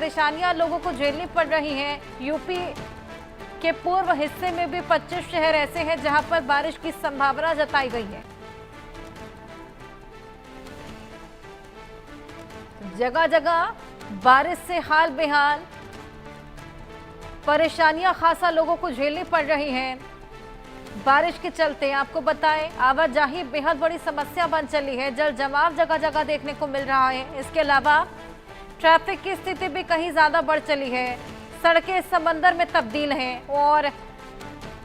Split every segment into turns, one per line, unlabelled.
परेशानियां लोगों को झेलनी पड़ रही हैं। यूपी के पूर्व हिस्से में भी 25 शहर ऐसे हैं जहां पर बारिश की संभावना जताई गई है। जगह जगह बारिश से हाल बेहाल, परेशानियां खासा लोगों को झेलनी पड़ रही हैं। बारिश के चलते आपको बताएं, आवाजाही बेहद बड़ी समस्या बन चली है। जल जमाव जगह जगह देखने को मिल रहा है। इसके अलावा ट्रैफिक की स्थिति भी कहीं ज्यादा बढ़ चली है। सड़कें समंदर में तब्दील हैं और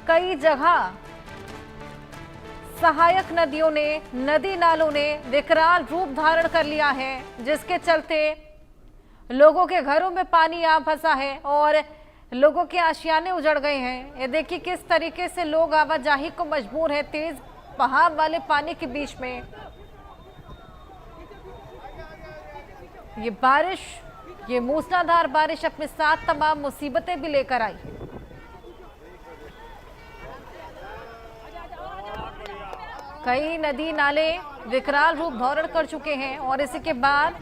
कई जगह सहायक नदियों ने, नदी नालों ने विकराल रूप धारण कर लिया है, जिसके चलते लोगों के घरों में पानी आ फंसा है और लोगों के आशियाने उजड़ गए हैं। ये देखिए किस तरीके से लोग आवाजाही को मजबूर है तेज बहाव वाले पानी के बीच में। ये बारिश, ये मूसलाधार बारिश अपने साथ तमाम मुसीबतें भी लेकर आई। कई नदी नाले विकराल रूप धारण कर चुके हैं और इसी के बाद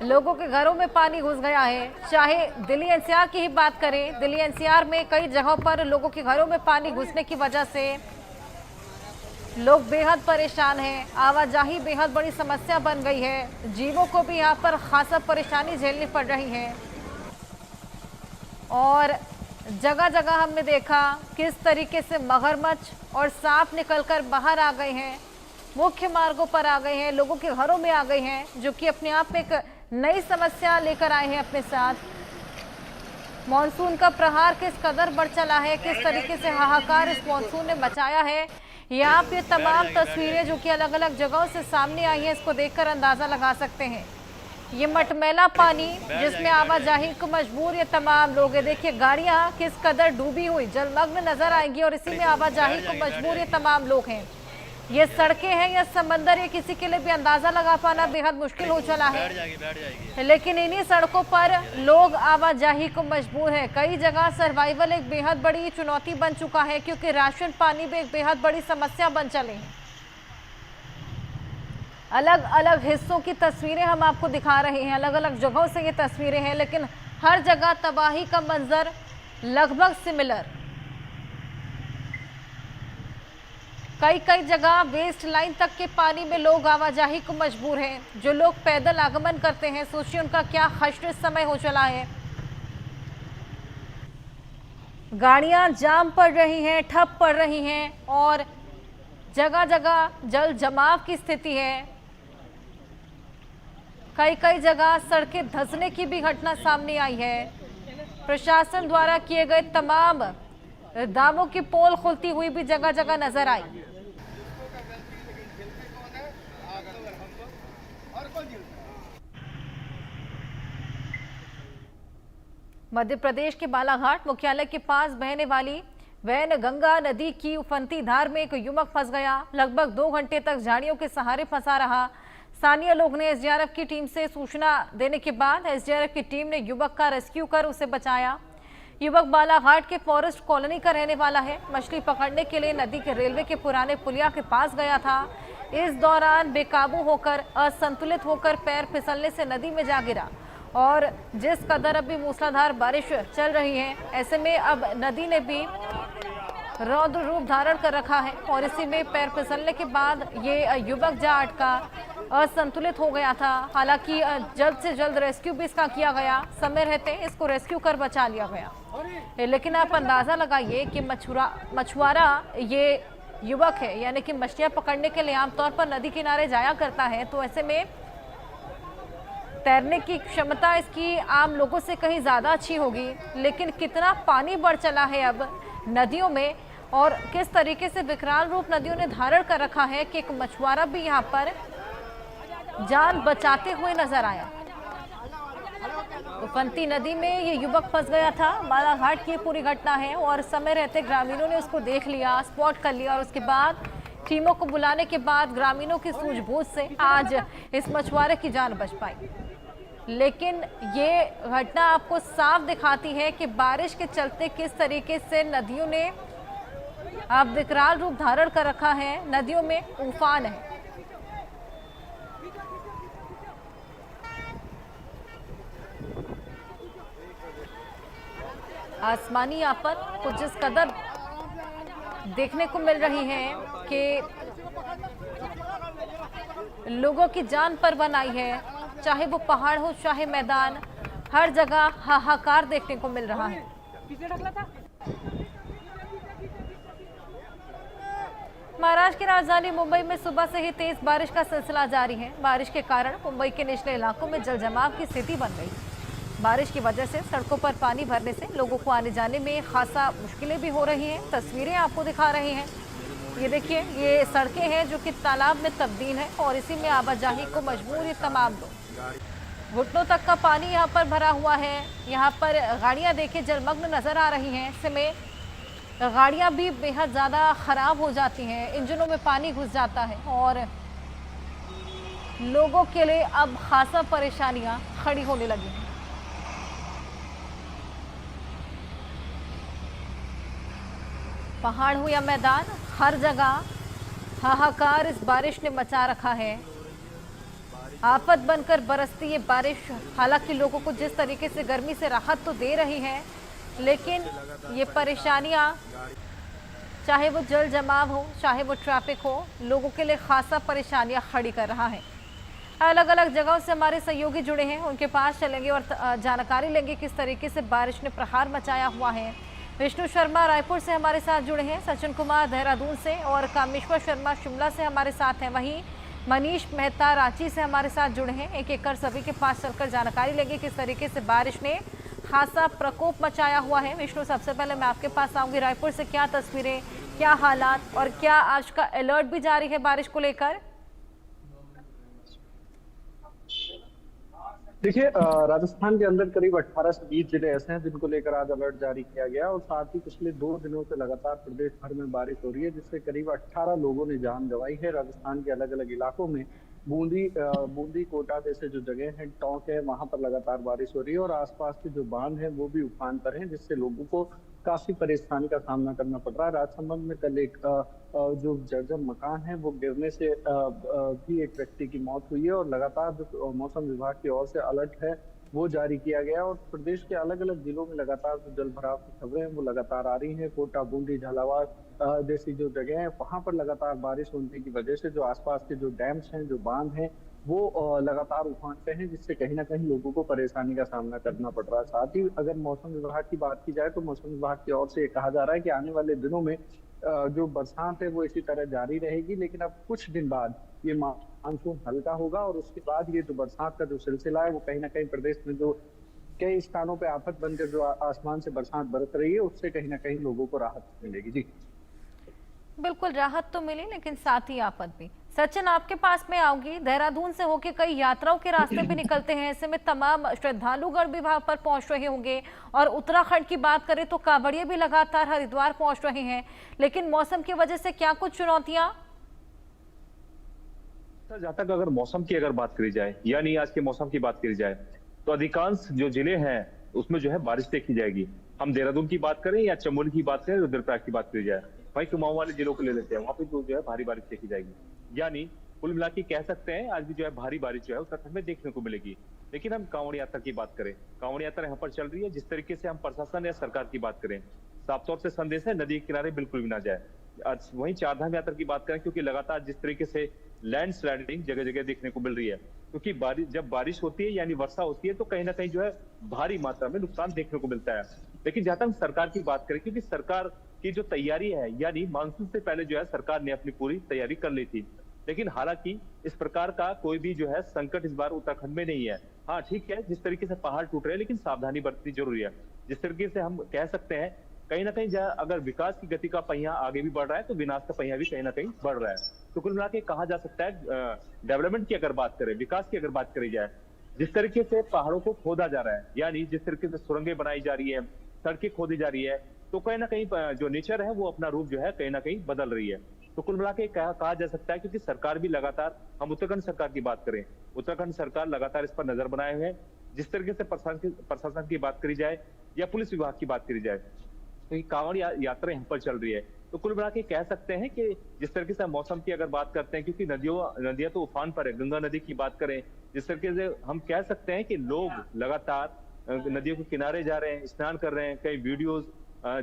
लोगों के घरों में पानी घुस गया है। चाहे दिल्ली एनसीआर की ही बात करें, दिल्ली एनसीआर में कई जगहों पर लोगों के घरों में पानी घुसने की वजह से लोग बेहद परेशान हैं। आवाजाही बेहद बड़ी समस्या बन गई है। जीवों को भी यहाँ पर खासा परेशानी झेलनी पड़ रही है और जगह जगह हमने देखा किस तरीके से मगरमच्छ और सांप निकलकर बाहर आ गए हैं, मुख्य मार्गों पर आ गए हैं, लोगों के घरों में आ गए हैं, जो कि अपने आप में एक नई समस्या लेकर आए हैं अपने साथ। मॉनसून का प्रहार किस कदर बढ़ चला है, किस तरीके से हाहाकार इस मॉनसून ने मचाया है, यहाँ पे तमाम तस्वीरें जो कि अलग अलग जगहों से सामने आई हैं, इसको देखकर अंदाजा लगा सकते हैं। ये मटमैला पानी जिसमें आवाजाही को मजबूर ये तमाम लोग हैं। देखिए गाड़ियां किस कदर डूबी हुई जलमग्न नजर आएंगी और इसी में आवाजाही को मजबूर ये तमाम लोग हैं। ये सड़कें हैं या समंदर, ये किसी के लिए भी अंदाजा लगा पाना बेहद मुश्किल हो चला है। लेकिन इन्हीं सड़कों पर लोग आवाजाही को मजबूर है। कई जगह सर्वाइवल एक बेहद बड़ी चुनौती बन चुका है क्योंकि राशन पानी भी एक बेहद बड़ी समस्या बन चले हैं। अलग अलग हिस्सों की तस्वीरें हम आपको दिखा रहे हैं, अलग अलग जगहों से ये तस्वीरें हैं, लेकिन हर जगह तबाही का मंजर लगभग सिमिलर। कई जगह वेस्ट लाइन तक के पानी में लोग आवाजाही को मजबूर हैं। जो लोग पैदल आगमन करते हैं, सोचिए उनका क्या हश्र समय हो चला है। गाड़ियां जाम पड़ रही हैं, ठप पड़ रही हैं और जगह जगह जल जमाव की स्थिति है। कई जगह सड़कें धंसने की भी घटना सामने आई है। प्रशासन द्वारा किए गए तमाम दावों की पोल खुलती हुई भी जगह जगह नजर आई। मध्य प्रदेश के बालाघाट मुख्यालय के पास बहने वाली वैनगंगा नदी की उफनती धार में एक युवक फंस गया। लगभग 2 घंटे तक झाड़ियों के सहारे फंसा रहा। स्थानीय लोग ने एसडीआरएफ की टीम से सूचना देने के बाद एसडीआरएफ की टीम ने युवक का रेस्क्यू कर उसे बचाया। युवक बालाघाट के फॉरेस्ट कॉलोनी का रहने वाला है। मछली पकड़ने के लिए नदी के रेलवे के पुराने पुलिया के पास गया था। इस दौरान बेकाबू होकर, असंतुलित होकर पैर फिसलने से नदी में जा गिरा और जिस कदर अभी मूसलाधार बारिश चल रही है, ऐसे में अब नदी ने भी रौद्र रूप धारण कर रखा है और इसी में पैर फिसलने के बाद ये युवक जा अटका, असंतुलित हो गया था। हालांकि जल्द से जल्द रेस्क्यू भी इसका किया गया। समय रहते इसको रेस्क्यू कर बचा लिया गया। लेकिन आप अंदाजा लगाइए कि मछुआरा ये युवक है, यानी कि मछलियां पकड़ने के लिए आमतौर पर नदी किनारे जाया करता है, तो ऐसे में तैरने की क्षमता इसकी आम लोगों से कहीं ज़्यादा अच्छी होगी। लेकिन कितना पानी बढ़ चला है अब नदियों में और किस तरीके से विकराल रूप नदियों ने धारण कर रखा है कि एक मछुआरा भी यहाँ पर जान बचाते हुए नजर आया। उफनती नदी में ये युवक फंस गया था। बालाघाट की पूरी घटना है और समय रहते ग्रामीणों ने उसको देख लिया, स्पॉट कर लिया और उसके बाद टीमों को बुलाने के बाद ग्रामीणों की सूझबूझ से आज इस मछुआरे की जान बच पाई। लेकिन ये घटना आपको साफ दिखाती है कि बारिश के चलते किस तरीके से नदियों ने अब विकराल रूप धारण कर रखा है। नदियों में उफान है। आसमानी आफत कुछ जिस कदर देखने को मिल रही है कि लोगों की जान पर बन आई है, चाहे वो पहाड़ हो चाहे मैदान, हर जगह हाहाकार देखने को मिल रहा है। महाराष्ट्र की राजधानी मुंबई में सुबह से ही तेज बारिश का सिलसिला जारी है। बारिश के कारण मुंबई के निचले इलाकों में जल जमाव की स्थिति बन गई। बारिश की वजह से सड़कों पर पानी भरने से लोगों को आने जाने में खासा मुश्किलें भी हो रही हैं। तस्वीरें आपको दिखा रहे हैं, ये देखिए, ये सड़कें हैं जो कि तालाब में तब्दील है और इसी में आवाजाही को मजबूर ये तमाम लोग। घुटनों तक का पानी यहाँ पर भरा हुआ है। यहाँ पर गाड़ियाँ देखिए जलमग्न नजर आ रही हैं। ऐसे में गाड़ियाँ भी बेहद ज़्यादा ख़राब हो जाती हैं, इंजनों में पानी घुस जाता है और लोगों के लिए अब खासा परेशानियाँ खड़ी होने लगी हैं। पहाड़ हो या मैदान, हर जगह हाहाकार इस बारिश ने मचा रखा है। आफत बनकर बरसती ये बारिश हालांकि लोगों को जिस तरीके से गर्मी से राहत तो दे रही है, लेकिन ये परेशानियां, चाहे वो जल जमाव हो चाहे वो ट्रैफिक हो, लोगों के लिए खासा परेशानियां खड़ी कर रहा है। अलग अलग जगहों से हमारे सहयोगी जुड़े हैं, उनके पास चलेंगे और जानकारी लेंगे किस तरीके से बारिश ने प्रहार मचाया हुआ है। विष्णु शर्मा रायपुर से हमारे साथ जुड़े हैं, सचिन कुमार देहरादून से और कामेश्वर शर्मा शिमला से हमारे साथ हैं। वहीं मनीष मेहता रांची से हमारे साथ जुड़े हैं। एक एक कर सभी के पास चलकर जानकारी लेंगे किस तरीके से बारिश ने खासा प्रकोप मचाया हुआ है। विष्णु, सबसे पहले मैं आपके पास आऊंगी। रायपुर से क्या तस्वीरें, क्या हालात और क्या आज का अलर्ट भी जारी है बारिश को लेकर?
देखिए, राजस्थान के अंदर करीब 18 से 20 जिले ऐसे हैं जिनको लेकर आज अलर्ट जारी किया गया और साथ ही पिछले 2 दिनों से लगातार प्रदेश भर में बारिश हो रही है, जिससे करीब 18 लोगों ने जान गंवाई है। राजस्थान के अलग अलग इलाकों में बूंदी कोटा जैसे जो जगह है, टोंक है, वहां पर लगातार बारिश हो रही है और आसपास के जो बांध है वो भी उफान पर हैं, जिससे लोगों को काफी परेशानी का सामना करना पड़ रहा है। राजसमंद में कल एक जो जर्जर मकान है वो गिरने से भी एक व्यक्ति की मौत हुई है और लगातार जो मौसम विभाग की ओर से अलर्ट है वो जारी किया गया और प्रदेश के अलग अलग जिलों में लगातार जो जल भराव की खबरें हैं वो लगातार आ रही हैं। कोटा, बूंदी, झालावाड़ जैसी जो जगह है वहां पर लगातार बारिश होने की वजह से जो आसपास के जो डैम्स हैं, जो बांध हैं, वो लगातार उफान पे हैं, जिससे कहीं ना कहीं लोगों को परेशानी का सामना करना पड़ रहा है। साथ ही अगर मौसम विभाग की बात की जाए तो मौसम विभाग की ओर से कहा जा रहा है कि आने वाले दिनों में जो बरसात है वो इसी तरह जारी रहेगी, लेकिन अब कुछ दिन बाद ये मानसून हल्का होगा और उसके बाद ये जो बरसात का जो सिलसिला है वो कहीं ना कहीं प्रदेश में जो कई स्थानों पे आफत बनकर जो आसमान से बरसात बरस रही है उससे कहीं ना कहीं लोगों को राहत मिलेगी। जी
बिल्कुल, राहत तो मिली लेकिन साथ ही आफत भी। सचिन, आपके पास मैं आऊंगी। देहरादून से होके कई यात्राओं के रास्ते भी निकलते हैं, ऐसे में तमाम श्रद्धालुगण भी वहां पर पहुंच रहे होंगे और उत्तराखंड की बात करें तो कांवड़िए भी लगातार हरिद्वार पहुंच रहे हैं, लेकिन मौसम की वजह से क्या कुछ चुनौतियां?
जहाँ तक अगर मौसम की अगर बात करी जाए, यानी आज के मौसम की बात करी जाए, तो अधिकांश जो जिले हैं उसमें जो है बारिश देखी जाएगी। हम देहरादून की बात करें या चमोली की बात करें, रुद्रप्रयाग की बात करी जाए, वहीं कुमाऊं वाले जिलों को ले लेते हैं, वहां पे जो है भारी बारिश देखी जाएगी। यानी कुल मिला के कह सकते हैं आज भी जो है भारी बारिश जो है उत्तराखंड में देखने को मिलेगी। लेकिन हम कांवड़ यात्रा की बात करें, कांवड़ यात्रा यहाँ पर चल रही है। जिस तरीके से हम प्रशासन या सरकार की बात करें, साफ तौर से संदेश है नदी के किनारे बिल्कुल भी ना जाए। वहीं चारधाम यात्रा की बात करें, क्योंकि लगातार जिस तरीके से लैंडस्लाइडिंग जगह जगह देखने को मिल रही है, क्योंकि जब बारिश होती है यानी वर्षा होती है तो कहीं ना कहीं जो है भारी मात्रा में नुकसान देखने को मिलता है। लेकिन जहां तक सरकार की बात करें, क्योंकि सरकार की जो तैयारी है, यानी मानसून से पहले जो है सरकार ने अपनी पूरी तैयारी कर ली थी, लेकिन हालांकि इस प्रकार का कोई भी जो है संकट इस बार उत्तराखंड में नहीं है। हाँ ठीक है, जिस तरीके से पहाड़ टूट रहे हैं, लेकिन सावधानी बरतनी जरूरी है। जिस तरीके से हम कह सकते हैं कहीं ना कहीं अगर विकास की गति का पहिया आगे भी बढ़ रहा है तो विनाश का पहिया भी कहीं ना कहीं बढ़ रहा है। तो कुल मिला के कहा जा सकता है, डेवलपमेंट की अगर बात करें, विकास की अगर बात करी जाए, जिस तरीके से पहाड़ों को खोदा जा रहा है, यानी जिस तरीके से सुरंगें बनाई जा रही है, सड़कें खोदी जा रही है, तो कहीं ना कहीं जो नेचर है वो अपना रूप जो है कहीं ना कहीं बदल रही है। तो कुल मिला के कहा जा सकता है, क्योंकि सरकार भी लगातार, हम उत्तराखंड सरकार की बात करें, उत्तराखंड सरकार लगातार इस पर नजर बनाए हुए है। जिस तरीके से प्रशासन की बात करी जाए या पुलिस विभाग की बात करी जाए, तो कांवड़ यात्रा यहाँ पर चल रही है। तो कुल मिला के कह सकते हैं कि जिस तरीके से मौसम की अगर बात करते हैं, क्योंकि नदियां तो उफान पर है, गंगा नदी की बात करें, जिस तरीके से हम कह सकते हैं कि लोग लगातार नदियों के किनारे जा रहे हैं, स्नान कर रहे हैं, कई वीडियोस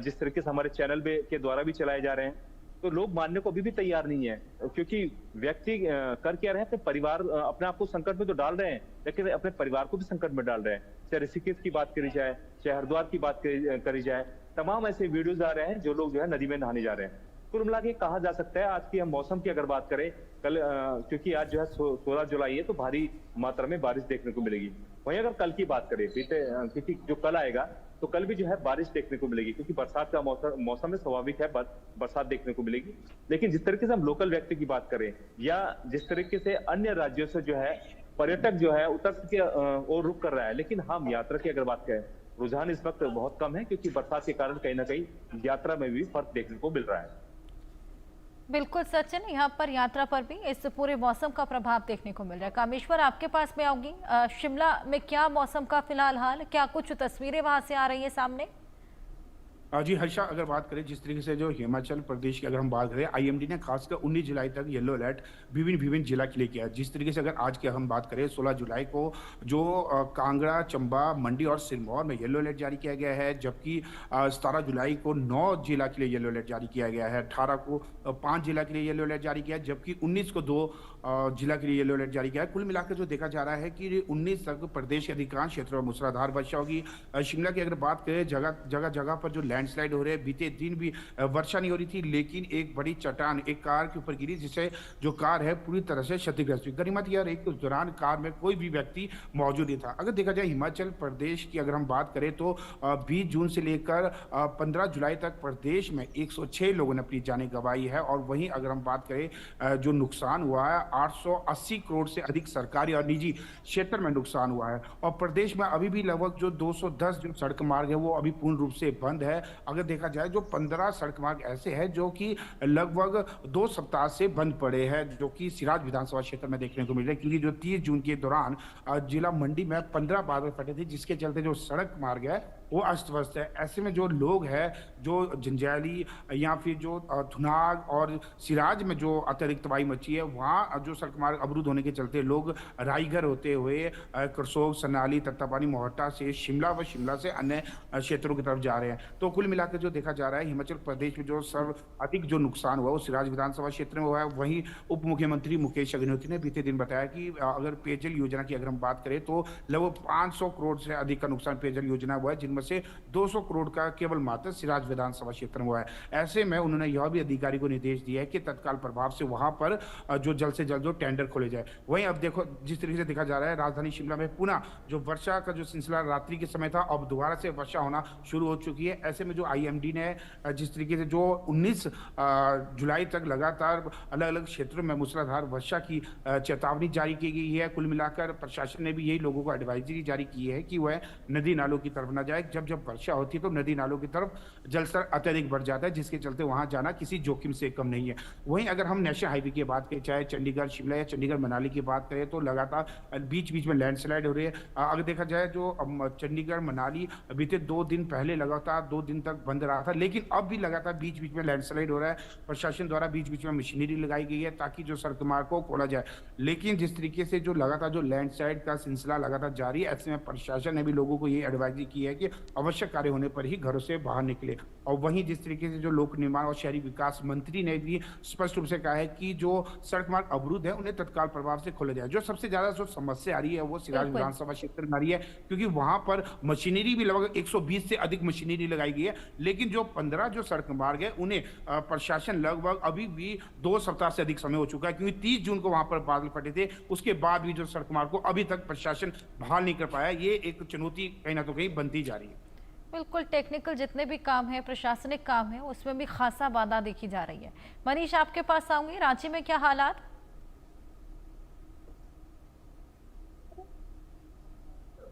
जिस तरीके से हमारे चैनल के द्वारा भी चलाए जा रहे हैं, तो लोग मानने को अभी भी तैयार नहीं है, क्योंकि व्यक्ति कर क्या रहे हैं, अपने परिवार अपने आप को संकट में तो डाल रहे हैं, लेकिन अपने परिवार को भी संकट में डाल रहे हैं। चाहे ऋषिकेश की बात करी जाए, चाहे हरिद्वार की बात करी जाए, तमाम ऐसे वीडियोज आ रहे हैं जो लोग जो है नदी में नहाने जा रहे हैं। कुल मिला के कहा जा सकता है, आज की हम मौसम की अगर बात करें, कल क्योंकि आज जो है 16 जुलाई है, तो भारी मात्रा में बारिश देखने को मिलेगी। वहीं अगर कल की बात करें, क्योंकि जो कल आएगा तो कल भी जो है बारिश देखने को मिलेगी, क्योंकि बरसात का मौसम में स्वाभाविक है बरसात देखने को मिलेगी। लेकिन जिस तरीके से हम लोकल व्यक्ति की बात करें, या जिस तरीके से अन्य राज्यों से जो है पर्यटक जो है उत्तर के ओर रुख कर रहा है, लेकिन हम यात्रा की अगर बात करें, रुझान इस वक्त बहुत कम है, क्योंकि बरसात के कारण कहीं ना कहीं यात्रा में भी फर्क देखने को मिल रहा है।
बिल्कुल सचिन, यहाँ पर यात्रा पर भी इस पूरे मौसम का प्रभाव देखने को मिल रहा है। कामेश्वर, आपके पास में आऊंगी, शिमला में क्या मौसम का फिलहाल हाल, क्या कुछ तस्वीरें वहां से आ रही है सामने?
जी हर्षा, अगर बात करें जिस तरीके से जो हिमाचल प्रदेश की अगर हम बात करें, आईएमडी ने खासकर 19 जुलाई तक येलो अलर्ट विभिन्न जिला के लिए किया है। जिस तरीके से अगर आज की हम बात करें, 16 जुलाई को जो कांगड़ा, चंबा, मंडी और सिरमौर में येलो अलर्ट जारी किया गया है, जबकि 17 जुलाई को 9 जिला के लिए येलो अलर्ट जारी किया गया है, 18 को 5 जिला के लिए येलो अलर्ट जारी किया है, जबकि 19 को 2 जिला के लिए येलो अलर्ट जारी किया है। कुल मिलाकर जो देखा जा रहा है कि 19 तक प्रदेश के अधिकांश क्षेत्रों में मूसलाधार वर्षा होगी। शिमला की अगर बात करें, जगह जगह पर जो लैंडस्लाइड हो रहे हैं, बीते दिन भी वर्षा नहीं हो रही थी, लेकिन एक बड़ी चट्टान एक कार के ऊपर गिरी, जिससे जो कार है पूरी तरह से क्षतिग्रस्त हुई। गरिमत यह रही कि उस दौरान कार में कोई भी व्यक्ति मौजूद नहीं था। अगर देखा जाए हिमाचल प्रदेश की अगर हम बात करें, तो 20 जून से लेकर 15 जुलाई तक प्रदेश में 106 लोगों ने अपनी जानें गंवाई है। और वहीं अगर हम बात करें जो नुकसान हुआ है, 880 करोड़ से अधिक सरकारी और निजी क्षेत्र में नुकसान हुआ है। और प्रदेश में अभी भी लगभग जो 210 जो सड़क मार्ग है वो अभी पूर्ण रूप से बंद है। अगर देखा जाए, जो 15 सड़क मार्ग ऐसे हैं जो कि लगभग 2 सप्ताह से बंद पड़े हैं, जो कि सिराज विधानसभा क्षेत्र में देखने को मिल रहे हैं, क्योंकि जो 30 जून के दौरान जिला मंडी में 15 बादल फटे थे, जिसके चलते जो सड़क मार्ग है वो अस्त व्यस्त है। ऐसे में जो लोग हैं, जो जंजैली या फिर जो थुनाग और सिराज में जो अतिरिक्त तबाही मची है, वहाँ जो सड़क मार्ग अवरुद्ध होने के चलते लोग रायगढ़ होते हुए करसोग, सनाली, तत्तापानी, मोहट्टा से शिमला व शिमला से अन्य क्षेत्रों की तरफ जा रहे हैं। तो कुल मिलाकर जो देखा जा रहा है, हिमाचल प्रदेश में जो सर्वाधिक जो नुकसान हुआ वो सिराज विधानसभा क्षेत्र में हुआ है। वहीं उप मुख्यमंत्री मुकेश अग्निहोत्री ने बीते दिन बताया कि अगर पेयजल योजना की अगर हम बात करें, तो लगभग 500 करोड़ से अधिक का नुकसान पेयजल योजना हुआ है, जिनमें से 200 करोड़ का केवल मात्र सिराज विधानसभा क्षेत्र में हुआ है। ऐसे में उन्होंने यह भी अधिकारी को निर्देश दिया है कि तत्काल प्रभाव से वहां पर जो जल्द से जल्द जो टेंडर खोले जाए। वहीं अब देखो, जिस तरीके से देखा जा रहा है, राजधानी शिमला में पुनः जो वर्षा का जो सिलसिला रात्रि के समय था, अब दोबारा से वर्षा होना शुरू हो चुकी है। ऐसे में जो आईएमडी ने जिस तरीके से जो 19 जुलाई तक लगातार अलग अलग क्षेत्रों में मूसलाधार वर्षा की चेतावनी जारी की गई है। कुल मिलाकर प्रशासन ने भी यही लोगों को एडवाइजरी जारी की है कि वह नदी नालों की तरफ न जाए। जब वर्षा होती है तो नदी नालों की तरफ जलस्तर अत्यधिक बढ़ जाता है, जिसके चलते वहां जाना किसी जोखिम से कम नहीं है। वहीं अगर हम नेशनल हाईवे की बात करें, चाहे चंडीगढ़ शिमला या चंडीगढ़ मनाली की बात करें, तो लगातार बीच बीच में लैंडस्लाइड हो रही है। अगर देखा जाए, जो चंडीगढ़ मनाली बीते 2 दिन पहले लगातार 2 दिन तक बंद रहा था, लेकिन अब भी लगातार बीच बीच में लैंडस्लाइड हो रहा है। प्रशासन द्वारा बीच बीच में मशीनरी लगाई गई है ताकि जो सड़क मार्ग को खोला जाए। लेकिन जिस तरीके से जो लगातार जो लैंडस्लाइड का सिलसिला लगातार जारी है, ऐसे में प्रशासन ने भी लोगों को ये एडवाइजरी की है कि आवश्यक कार्य होने पर ही घरों से बाहर निकले। और वहीं जिस तरीके से जो लोक निर्माण और शहरी विकास मंत्री ने भी स्पष्ट रूप से कहा है कि जो सड़क मार्ग अवरुद्ध है उन्हें तत्काल प्रभाव से खोला जाए। जो सबसे ज्यादा जो समस्या आ रही है वो सिराज विधानसभा क्षेत्र में आ रही है, क्योंकि वहां पर मशीनरी भी लगभग 120 से अधिक मशीनरी लगाई गई है, लेकिन जो 15 जो सड़क मार्ग है उन्हें प्रशासन लगभग अभी भी 2 सप्ताह से अधिक समय हो चुका है, क्योंकि 30 जून को वहां पर बादल फटे थे। उसके बाद भी जो सड़क मार्ग को अभी तक प्रशासन बहाल नहीं कर पाया। ये एक चुनौती कहीं ना कहीं बनती जा रही है।
बिल्कुल, टेक्निकल जितने भी काम है, प्रशासनिक काम है, उसमें भी खासा बाधा देखी जा रही है। मनीष, आपके पास आऊंगी, रांची में क्या हालात?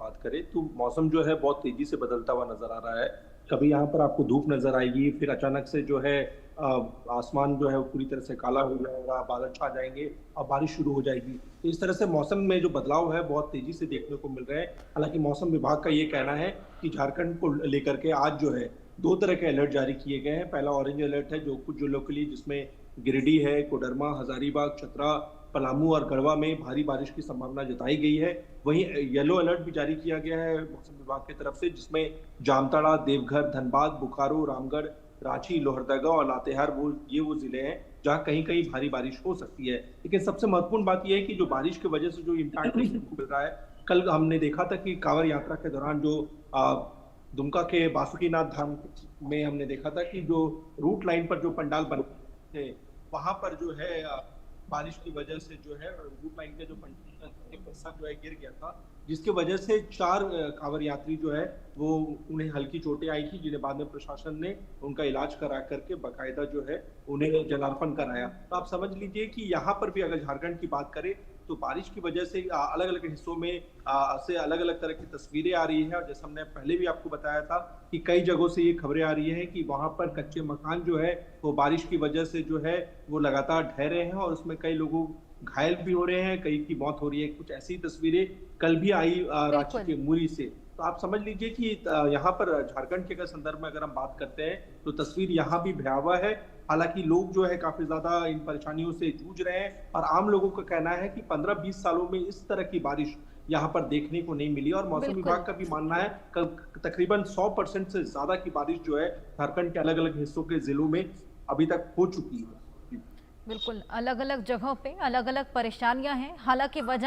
बात करें तो मौसम जो है बहुत तेजी से बदलता हुआ नजर आ रहा है। कभी यहाँ पर आपको धूप नजर आएगी, फिर अचानक से जो है आसमान जो है वो पूरी तरह से काला हो जाएगा, बादल छा जाएंगे और बारिश शुरू हो जाएगी। तो इस तरह से मौसम में जो बदलाव है बहुत तेजी से देखने को मिल रहे हैं। हालांकि मौसम विभाग का ये कहना है कि झारखंड को लेकर के आज जो है 2 तरह के अलर्ट जारी किए गए हैं। पहला ऑरेंज अलर्ट है जो कुछ जिलों के लिए, जिसमें गिरिडीह है, कोडरमा, हजारीबाग, चतरा पलामू और गढ़वा में भारी बारिश की संभावना जताई गई है। वहीं येलो अलर्ट भी जारी किया गया है मौसम विभाग की तरफ से, जिसमें जामताड़ा, देवघर, धनबाद, बोकारो, रामगढ़, रांची, लोहरदगा और लातेहार वो जिले हैं जहां कहीं कहीं भारी बारिश हो सकती है। लेकिन सबसे महत्वपूर्ण बात यह है कि जो बारिश की वजह से जो इम्पैक्ट मिल रहा है, कल हमने देखा था कि कांवड़ यात्रा के दौरान जो दुमका के बासुकीनाथ धाम में हमने देखा था कि जो रूट लाइन पर जो पंडाल बने थे, वहां पर जो है बारिश की वजह से जो है रूट लाइन के जो पंडाल जो है गिर गया था, जिसकी वजह से 4 कांवड़ यात्री जो है वो उन्हें हल्की चोटें आई थी, जिन्हें बाद में प्रशासन ने उनका इलाज करा करके बकायदा जो है उन्हें जलार्पण कराया। तो आप समझ लीजिए कि यहाँ पर भी अगर झारखंड की बात करें तो बारिश की वजह से अलग अलग हिस्सों में से अलग अलग तरह की तस्वीरें आ रही हैं। और जैसे हमने पहले भी आपको बताया था कि कई जगहों से ये खबरें आ रही हैं कि वहां पर कच्चे मकान जो है वो बारिश की वजह से जो है वो लगातार ढह रहे हैं और उसमें कई लोगों घायल भी हो रहे हैं, कई की मौत हो रही है। कुछ ऐसी तस्वीरें कल भी आई रांची के मुरी से। तो आप समझ लीजिए कि यहाँ पर झारखंड के अगर संदर्भ में अगर हम बात करते हैं तो तस्वीर यहाँ भी भयावह है। हालांकि लोग जो है काफी ज्यादा इन परेशानियों से जूझ रहे हैं और आम लोगों का कहना है कि 15-20 सालों में इस तरह की बारिश यहाँ पर देखने को नहीं मिली। और मौसम विभाग का भी मानना है कल तकरीबन 100% से ज्यादा की बारिश जो है झारखंड के अलग अलग हिस्सों के जिलों में अभी तक हो चुकी है।
बिल्कुल, अलग अलग जगहों पे अलग अलग परेशानियां हैं। हालांकि वजह